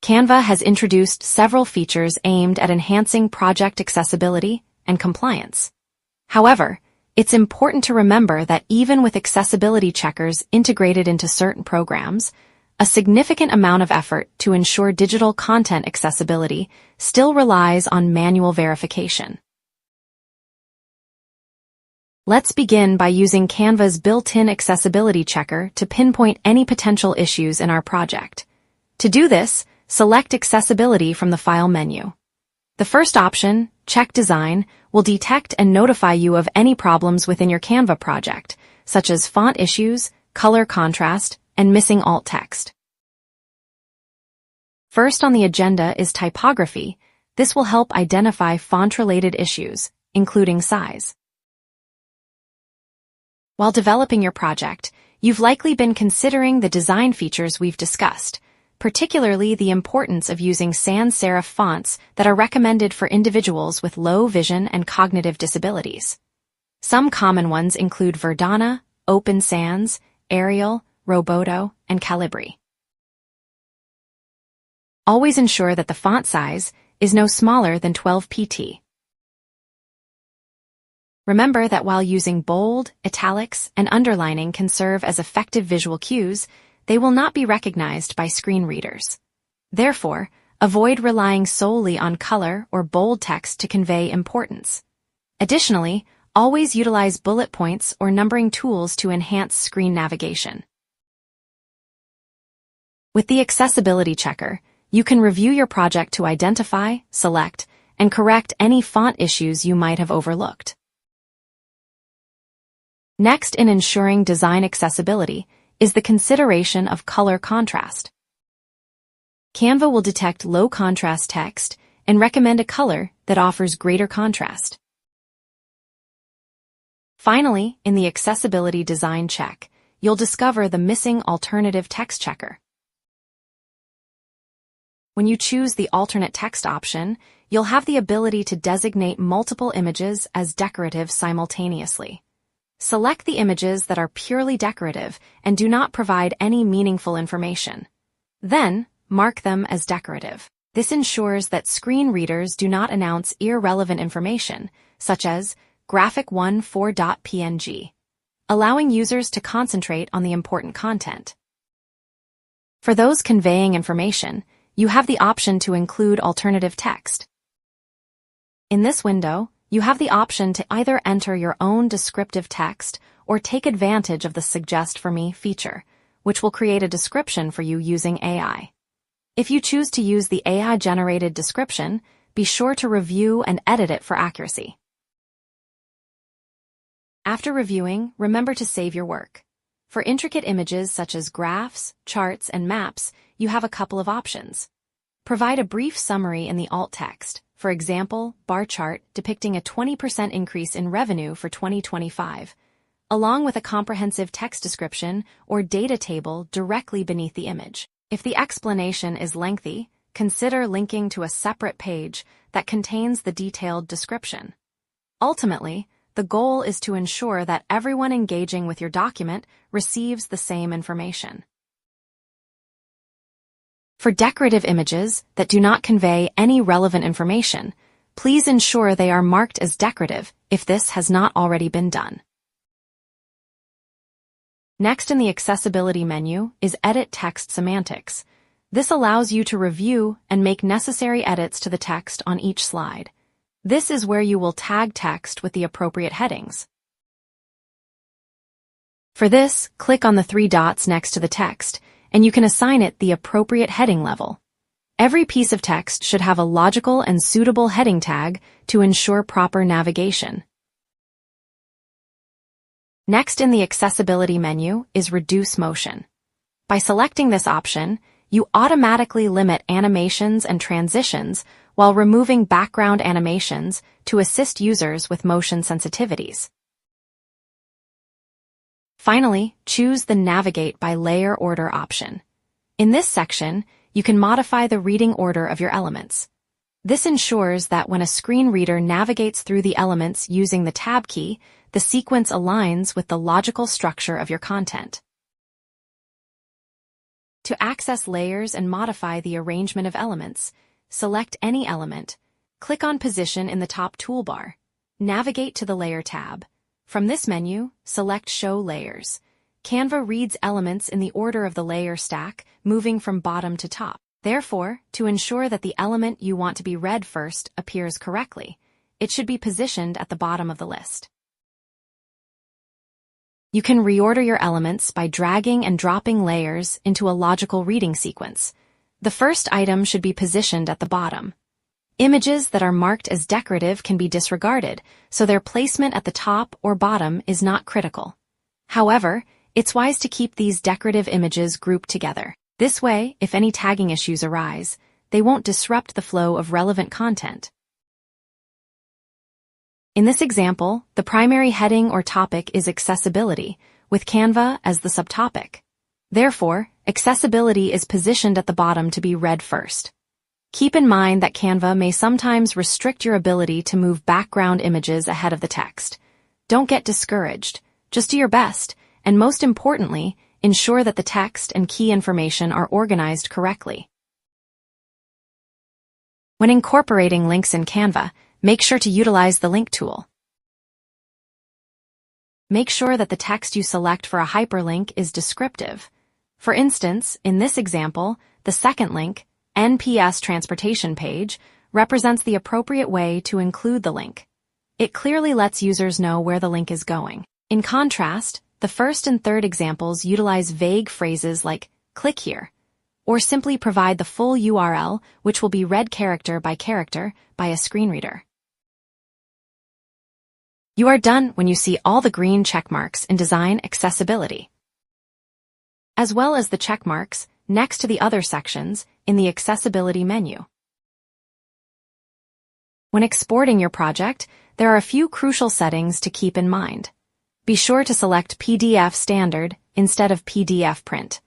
Canva has introduced several features aimed at enhancing project accessibility and compliance. However, it's important to remember that even with accessibility checkers integrated into certain programs, a significant amount of effort to ensure digital content accessibility still relies on manual verification. Let's begin by using Canva's built-in accessibility checker to pinpoint any potential issues in our project. To do this, select Accessibility from the File menu. The first option, Check Design, will detect and notify you of any problems within your Canva project, such as font issues, color contrast, and missing alt text. First on the agenda is typography. This will help identify font-related issues, including size. While developing your project, you've likely been considering the design features we've discussed, particularly the importance of using sans serif fonts that are recommended for individuals with low vision and cognitive disabilities. Some common ones include Verdana, Open Sans, Arial, Roboto, and Calibri. Always ensure that the font size is no smaller than 12 pt. Remember that while using bold, italics, and underlining can serve as effective visual cues, they will not be recognized by screen readers. Therefore, avoid relying solely on color or bold text to convey importance. Additionally, always utilize bullet points or numbering tools to enhance screen navigation. With the Accessibility Checker, you can review your project to identify, select, and correct any font issues you might have overlooked. Next in ensuring design accessibility is the consideration of color contrast. Canva will detect low contrast text and recommend a color that offers greater contrast. Finally, in the Accessibility Design check, you'll discover the missing alternative text checker. When you choose the alternate text option, you'll have the ability to designate multiple images as decorative simultaneously. Select the images that are purely decorative and do not provide any meaningful information. Then, mark them as decorative. This ensures that screen readers do not announce irrelevant information, such as graphic14.png, allowing users to concentrate on the important content. For those conveying information, you have the option to include alternative text. In this window, you have the option to either enter your own descriptive text or take advantage of the Suggest for Me feature, which will create a description for you using AI. If you choose to use the AI-generated description, be sure to review and edit it for accuracy. After reviewing, remember to save your work. For intricate images such as graphs, charts, and maps, you have a couple of options. Provide a brief summary in the alt text. For example, bar chart depicting a 20% increase in revenue for 2025, along with a comprehensive text description or data table directly beneath the image. If the explanation is lengthy, consider linking to a separate page that contains the detailed description. Ultimately, the goal is to ensure that everyone engaging with your document receives the same information. For decorative images that do not convey any relevant information, please ensure they are marked as decorative if this has not already been done. Next in the Accessibility menu is Edit Text Semantics. This allows you to review and make necessary edits to the text on each slide. This is where you will tag text with the appropriate headings. For this, click on the three dots next to the text, and you can assign it the appropriate heading level. Every piece of text should have a logical and suitable heading tag to ensure proper navigation. Next in the Accessibility menu is Reduce Motion. By selecting this option, you automatically limit animations and transitions while removing background animations to assist users with motion sensitivities. Finally, choose the Navigate by Layer Order option. In this section, you can modify the reading order of your elements. This ensures that when a screen reader navigates through the elements using the Tab key, the sequence aligns with the logical structure of your content. To access layers and modify the arrangement of elements, select any element. Click on Position in the top toolbar. Navigate to the Layer tab. From this menu, select Show Layers. Canva reads elements in the order of the layer stack, moving from bottom to top. Therefore, to ensure that the element you want to be read first appears correctly, it should be positioned at the bottom of the list. You can reorder your elements by dragging and dropping layers into a logical reading sequence. The first item should be positioned at the bottom. Images that are marked as decorative can be disregarded, so their placement at the top or bottom is not critical. However, it's wise to keep these decorative images grouped together. This way, if any tagging issues arise, they won't disrupt the flow of relevant content. In this example, the primary heading or topic is accessibility, with Canva as the subtopic. Therefore, accessibility is positioned at the bottom to be read first. Keep in mind that Canva may sometimes restrict your ability to move background images ahead of the text. Don't get discouraged. Just do your best, and most importantly, ensure that the text and key information are organized correctly. When incorporating links in Canva, make sure to utilize the link tool. Make sure that the text you select for a hyperlink is descriptive. For instance, in this example, the second link, NPS transportation page, represents the appropriate way to include the link. It clearly lets users know where the link is going. In contrast, the first and third examples utilize vague phrases like "click here," or simply provide the full URL, which will be read character by a screen reader. You are done when you see all the green check marks in Design Accessibility, as well as the check marks next to the other sections in the Accessibility menu. When exporting your project, there are a few crucial settings to keep in mind. Be sure to select PDF Standard instead of PDF Print.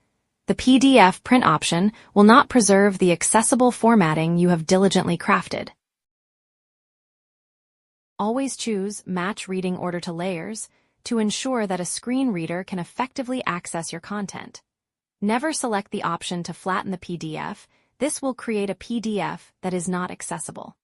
The PDF Print option will not preserve the accessible formatting you have diligently crafted. Always choose Match Reading Order to Layers to ensure that a screen reader can effectively access your content. Never select the option to flatten the PDF. This will create a PDF that is not accessible.